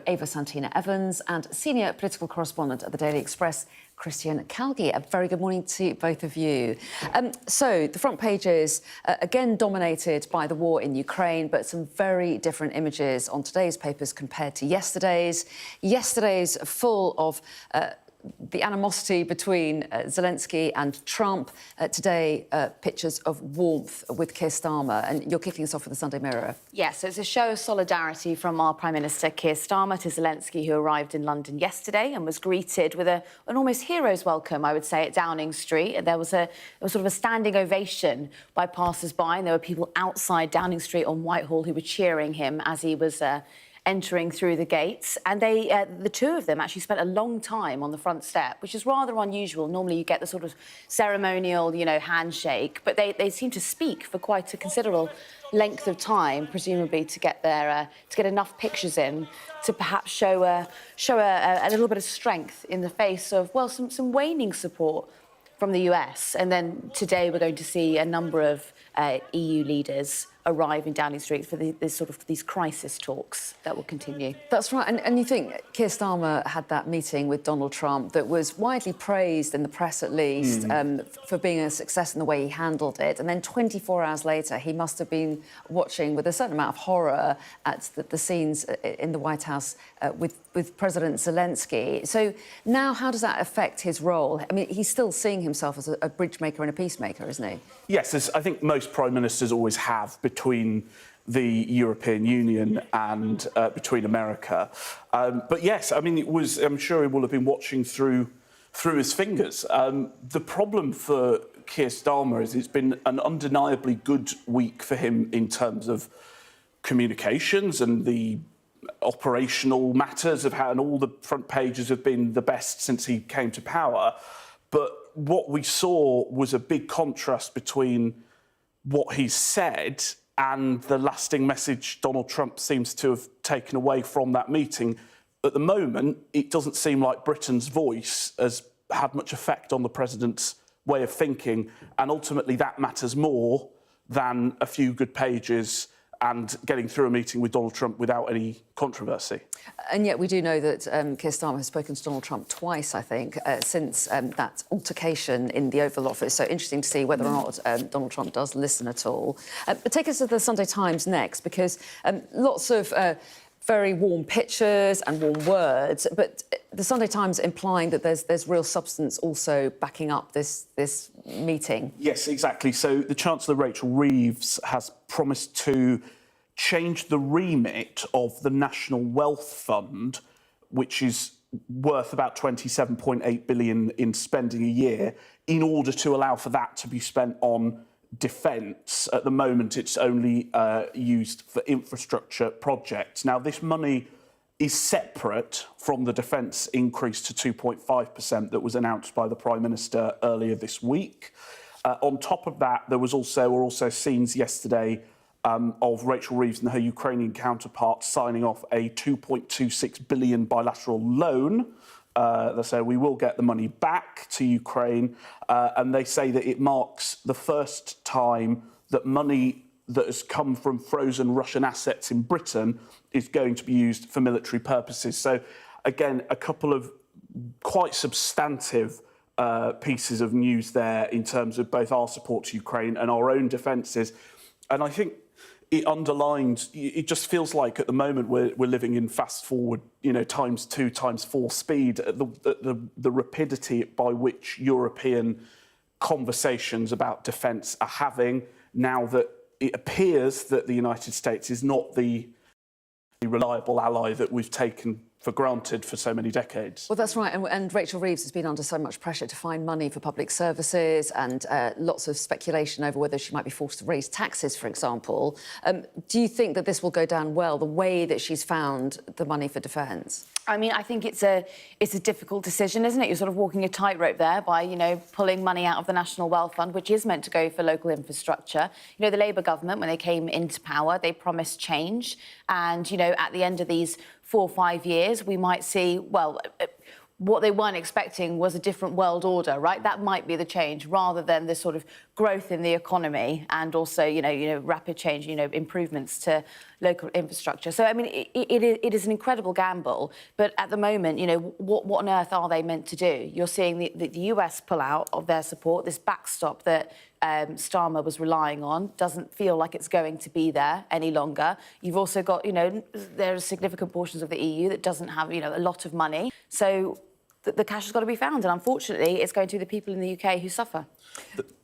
Ava Santina Evans, and senior political correspondent at the Daily Express, Christian Calgi. A very good morning to both of you. So the front page is again dominated by the war in Ukraine, but some very different images on today's papers compared to yesterday's. Yesterday's full of the animosity between Zelensky and Trump. Today, pictures of warmth with Keir Starmer. And you're kicking us off with the Sunday Mirror. Yes, it's a show of solidarity from our Prime Minister Keir Starmer to Zelensky, who arrived in London yesterday and was greeted with an almost hero's welcome, I would say, at Downing Street. There was sort of a standing ovation by passers-by, and there were people outside Downing Street on Whitehall who were cheering him as he was entering through the gates. And the two of them actually spent a long time on the front step, which is rather unusual. Normally you get the sort of ceremonial, handshake, but they seem to speak for quite a considerable length of time, presumably to get enough pictures in to perhaps show a little bit of strength in the face of, well, some waning support from the US. And then today we're going to see a number of EU leaders arrive in Downing Street for these crisis talks that will continue. That's right. And you think Keir Starmer had that meeting with Donald Trump that was widely praised in the press, at least, for being a success in the way he handled it. And then 24 hours later, he must have been watching with a certain amount of horror at the scenes in the White House with President Zelensky. So now how does that affect his role? I mean, he's still seeing himself as a bridge maker and a peacemaker, isn't he? Yes, as I think most prime ministers always have between the European Union and between America. But yes, I mean, I'm sure he will have been watching through his fingers. The problem for Keir Starmer is it's been an undeniably good week for him in terms of communications, and the operational matters of how, and all the front pages have been the best since he came to power. But what we saw was a big contrast between what he said and the lasting message Donald Trump seems to have taken away from that meeting. At the moment, it doesn't seem like Britain's voice has had much effect on the president's way of thinking, and ultimately that matters more than a few good pages and getting through a meeting with Donald Trump without any controversy. And yet we do know that Keir Starmer has spoken to Donald Trump twice, I think, since that altercation in the Oval Office. So interesting to see whether or not Donald Trump does listen at all. But take us to the Sunday Times next, because lots of very warm pictures and warm words, but the Sunday Times implying that there's real substance also backing up this meeting. Yes, exactly. So the Chancellor, Rachel Reeves, has promised to change the remit of the National Wealth Fund, which is worth about 27.8 billion in spending a year, in order to allow for that to be spent on defence. At the moment, it's only used for infrastructure projects. Now, this money is separate from the defence increase to 2.5% that was announced by the Prime Minister earlier this week. On top of that, were also scenes yesterday of Rachel Reeves and her Ukrainian counterpart signing off a 2.26 billion bilateral loan. They say we will get the money back to Ukraine, and they say that it marks the first time that money that has come from frozen Russian assets in Britain is going to be used for military purposes. So, again, a couple of quite substantive pieces of news there in terms of both our support to Ukraine and our own defences. And I think it underlined, it just feels like at the moment we're living in fast forward, times 2, times 4 speed, at the rapidity by which European conversations about defence are having, now that it appears that the United States is not the reliable ally that we've taken for granted for so many decades. Well, that's right. And Rachel Reeves has been under so much pressure to find money for public services, and lots of speculation over whether she might be forced to raise taxes, for example. Do you think that this will go down well, the way that she's found the money for defence? I mean, I think it's a difficult decision, isn't it? You're sort of walking a tightrope there by, pulling money out of the National Wealth Fund, which is meant to go for local infrastructure. The Labour government, when they came into power, they promised change. And, at the end of these 4 or 5 years, we might see, well, what they weren't expecting was a different world order, right? That might be the change, rather than this sort of growth in the economy and also, rapid change, improvements to local infrastructure. So, I mean, it is an incredible gamble. But at the moment, what on earth are they meant to do? You're seeing the US pull out of their support. This backstop that Starmer was relying on doesn't feel like it's going to be there any longer. You've also got, there are significant portions of the EU that doesn't have, a lot of money. So the cash has got to be found. And unfortunately, it's going to be the people in the UK who suffer.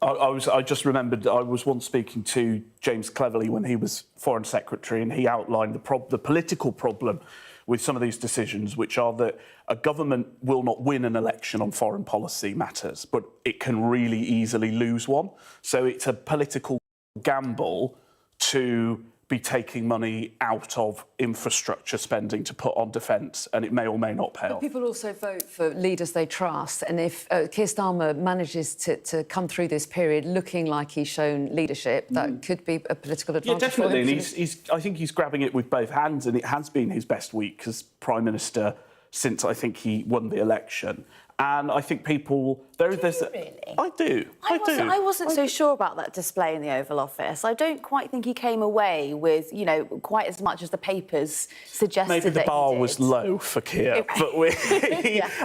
I just remembered I was once speaking to James Cleverly when he was Foreign Secretary, and he outlined the political problem with some of these decisions, which are that a government will not win an election on foreign policy matters, but it can really easily lose one. So it's a political gamble to be taking money out of infrastructure spending to put on defence, and it may or may not pay off. People also vote for leaders they trust, and if Keir Starmer manages to come through this period looking like he's shown leadership, that could be a political advantage. Yeah, definitely, for him. and I think he's grabbing it with both hands, and it has been his best week as Prime Minister since I think he won the election. And I think people... there's really? I do. I wasn't so sure about that display in the Oval Office. I don't quite think he came away with, quite as much as the papers suggested. Maybe the that bar he did. was low for Keir, but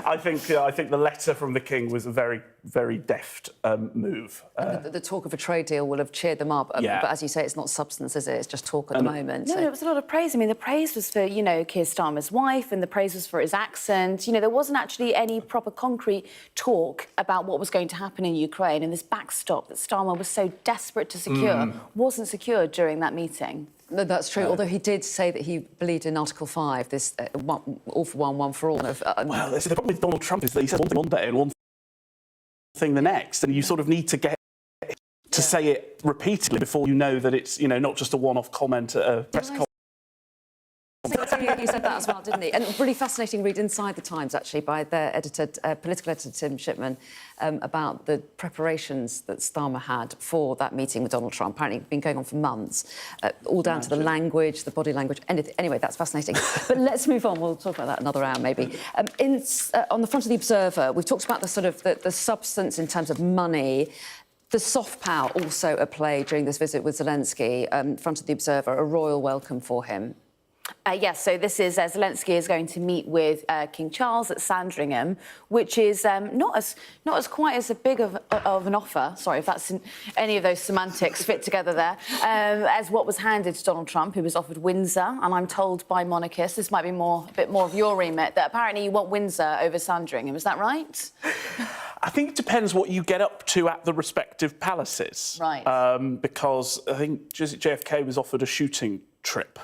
I think the letter from the King was a very, very deft move. The talk of a trade deal will have cheered them up, Yeah. but as you say, it's not substance, is it? It's just talk at the moment. No, it was a lot of praise. I mean, the praise was for, Keir Starmer's wife, and the praise was for his accent. There wasn't actually any proper concrete talk about what was going to happen in Ukraine, and this backstop that Starmer was so desperate to secure wasn't secured during that meeting. No, that's true, although he did say that he believed in Article 5, this all for one, one for all. Well, the problem with Donald Trump is that he says one thing one day and one thing the next, and you sort of need to get to say it repeatedly before you know that it's, not just a one-off comment at a press conference. He said that as well, didn't he? And really fascinating read inside the Times, actually, by their editor, political editor Tim Shipman, about the preparations that Starmer had for that meeting with Donald Trump. Apparently, it's been going on for months, all down to the language, the body language, anything. Anyway, that's fascinating. But let's move on. We'll talk about that another hour, maybe. On the front of the Observer, we've talked about the sort of the substance in terms of money. The soft power also at play during this visit with Zelensky. Front of the Observer, a royal welcome for him. Yes, so this is Zelensky is going to meet with King Charles at Sandringham, which is not as quite as big of an offer. Sorry if that's any of those semantics fit together there, as what was handed to Donald Trump, who was offered Windsor. And I'm told by monarchists, this might be a bit more of your remit, that apparently you want Windsor over Sandringham. Is that right? I think it depends what you get up to at the respective palaces. Right. Because I think JFK was offered a shooting trip.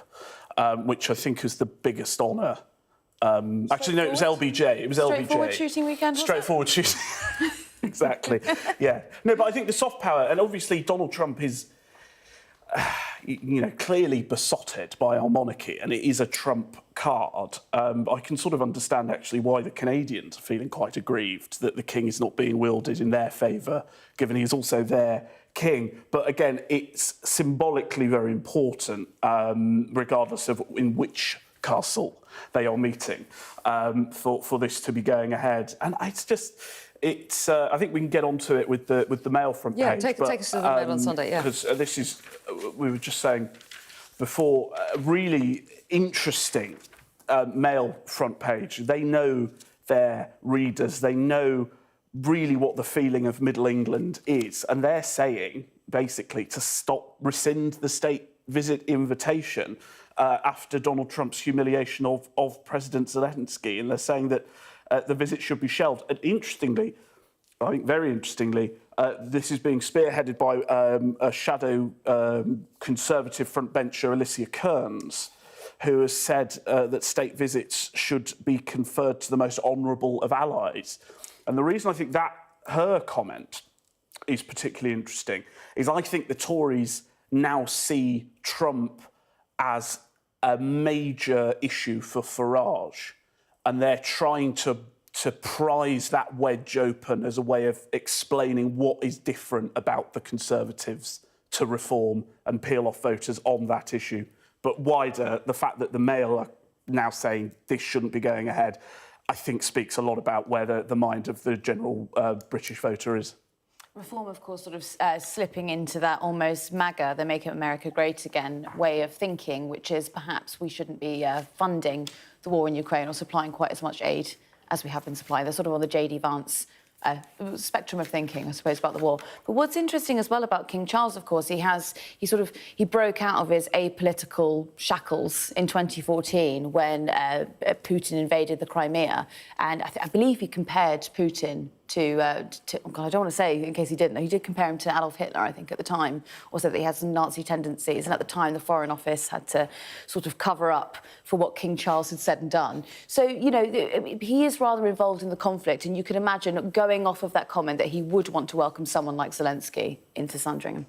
Which I think is the biggest honour. Actually, no, it was LBJ. It was LBJ. Straightforward shooting weekend, was it? Straightforward shooting. Exactly. Yeah. No, but I think the soft power, and obviously Donald Trump is, clearly besotted by our monarchy, and it is a Trump card. I can sort of understand actually why the Canadians are feeling quite aggrieved that the king is not being wielded in their favour, given he is also their king. But again, it's symbolically very important, regardless of in which castle they are meeting, for this to be going ahead. And it's I think we can get onto it with the Mail front page. Yeah, take us to the Mail on Sunday. Yeah, because this is we were just saying before, really interesting Mail front page. They know their readers. They know really what the feeling of Middle England is. And they're saying, basically, to rescind the state visit invitation after Donald Trump's humiliation of President Zelensky. And they're saying that the visit should be shelved. And interestingly, I think very interestingly, this is being spearheaded by a shadow Conservative frontbencher, Alicia Kearns, who has said that state visits should be conferred to the most honourable of allies. And the reason I think that her comment is particularly interesting is I think the Tories now see Trump as a major issue for Farage, and they're trying to prise that wedge open as a way of explaining what is different about the Conservatives to reform and peel off voters on that issue. But wider, the fact that the Mail are now saying this shouldn't be going ahead, I think speaks a lot about where the mind of the general British voter is. Reform, of course, sort of slipping into that almost MAGA, the Make America Great Again way of thinking, which is perhaps we shouldn't be funding the war in Ukraine or supplying quite as much aid as we have been supplying. They're sort of on the J.D. Vance spectrum of thinking, I suppose, about the war. But what's interesting as well about King Charles, of course, he broke out of his apolitical shackles in 2014 when Putin invaded the Crimea, and I believe he compared Putin to oh God, I don't want to say in case he didn't. He did compare him to Adolf Hitler, I think, at the time, or said that he had some Nazi tendencies. And at the time, the Foreign Office had to sort of cover up for what King Charles had said and done. So, you know, he is rather involved in the conflict, and you can imagine going off of that comment that he would want to welcome someone like Zelensky into Sandringham.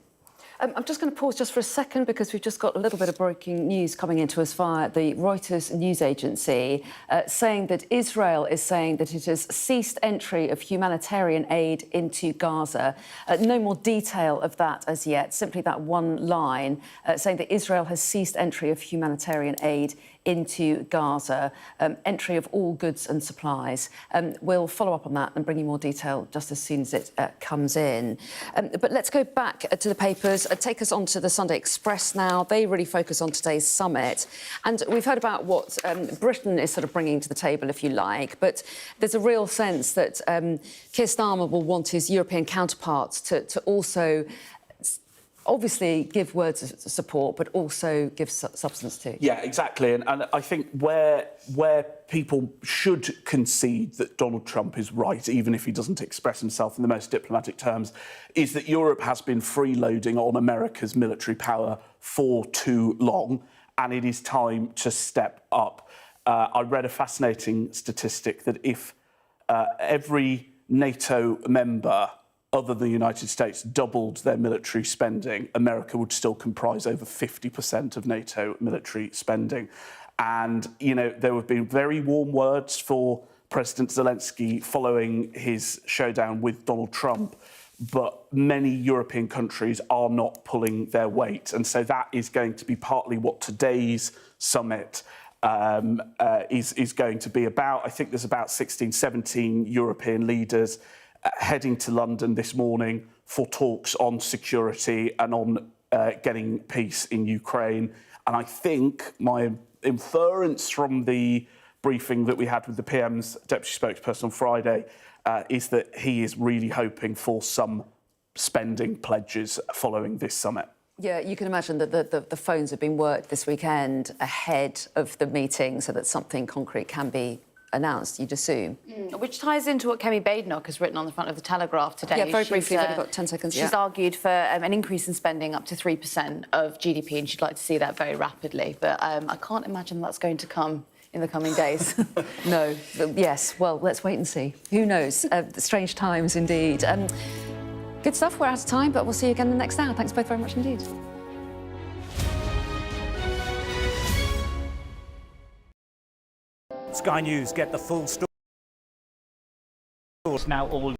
I'm just going to pause just for a second because we've just got a little bit of breaking news coming into us via the Reuters news agency saying that Israel is saying that it has ceased entry of humanitarian aid into Gaza. No more detail of that as yet, simply that one line saying that Israel has ceased entry of humanitarian aid into Gaza, entry of all goods and supplies. We'll follow up on that and bring you more detail just as soon as it comes in. But let's go back to the papers. Take us on to the Sunday Express now. They really focus on today's summit. And we've heard about what Britain is sort of bringing to the table, if you like, but there's a real sense that Keir Starmer will want his European counterparts to also obviously give words of support, but also give substance too. Yeah, exactly. And I think where people should concede that Donald Trump is right, even if he doesn't express himself in the most diplomatic terms, is that Europe has been freeloading on America's military power for too long, and it is time to step up. I read a fascinating statistic that if every NATO member other than the United States doubled their military spending, America would still comprise over 50% of NATO military spending. And, you know, there have been very warm words for President Zelensky following his showdown with Donald Trump, but many European countries are not pulling their weight. And so that is going to be partly what today's summit is going to be about. I think there's about 16, 17 European leaders heading to London this morning for talks on security and on getting peace in Ukraine. And I think my inference from the briefing that we had with the PM's deputy spokesperson on Friday is that he is really hoping for some spending pledges following this summit. Yeah, you can imagine that the phones have been worked this weekend ahead of the meeting so that something concrete can be announced, you'd assume. Which ties into what Kemi Badenoch has written on the front of the Telegraph today. Yeah, very briefly, we've only got 10 seconds. She's argued for an increase in spending up to 3% of GDP, and she'd like to see that very rapidly. But I can't imagine that's going to come in the coming days. No. Yes, well, let's wait and see. Who knows? Strange times indeed. Good stuff. We're out of time, but we'll see you again the next hour. Thanks both very much indeed. Sky News, get the full story. Now all